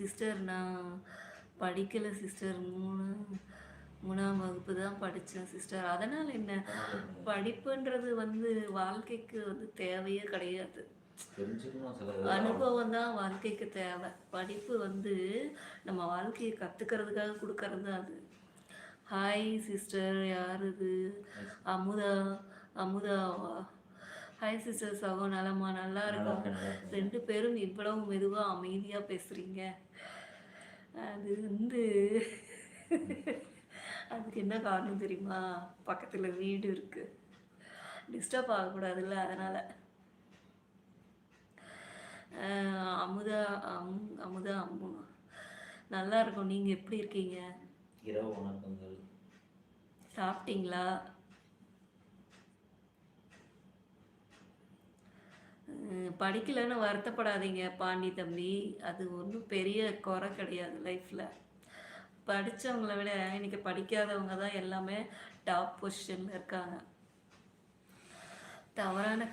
Sister நான் படிக்கலை sister. மூணாம் வகுப்பு தான் படித்தேன் சிஸ்டர். அதனால் என்ன, படிப்புன்றது வந்து வாழ்க்கைக்கு வந்து தேவையே கிடையாது. அனுபவம் தான் வாழ்க்கைக்கு தேவை. படிப்பு வந்து நம்ம வாழ்க்கையை கற்றுக்கிறதுக்காக கொடுக்கறது தான் அது. ஹாய் சிஸ்டர், யார் இது? அமுதா. அமுதாவா? Hi sister. சகோ நலமா? நல்லா இருக்கும். 2 பேரும் இவ்வளவு மெதுவாக அமைதியாக பேசுகிறீங்க. அது வந்து அதுக்கு என்ன காரணம் தெரியுமா? பக்கத்தில் வீடு இருக்குது, டிஸ்டர்ப் ஆகக்கூடாதுல்ல, அதனால். அமுதா அமுதா நல்லா இருக்கும். நீங்கள் எப்படி இருக்கீங்க? இரவு வணக்கங்கள். சாப்பிட்டீங்களா? படிக்கலைன்னு வருத்தப்படாதீங்க பாண்டி தம்பி. அது ஒன்றும் பெரிய குறை கிடையாது லைஃப்பில். படித்தவங்கள விட இன்றைக்கி படிக்காதவங்க தான் எல்லாமே டாப் பொசிஷனில் இருக்காங்க. தவறான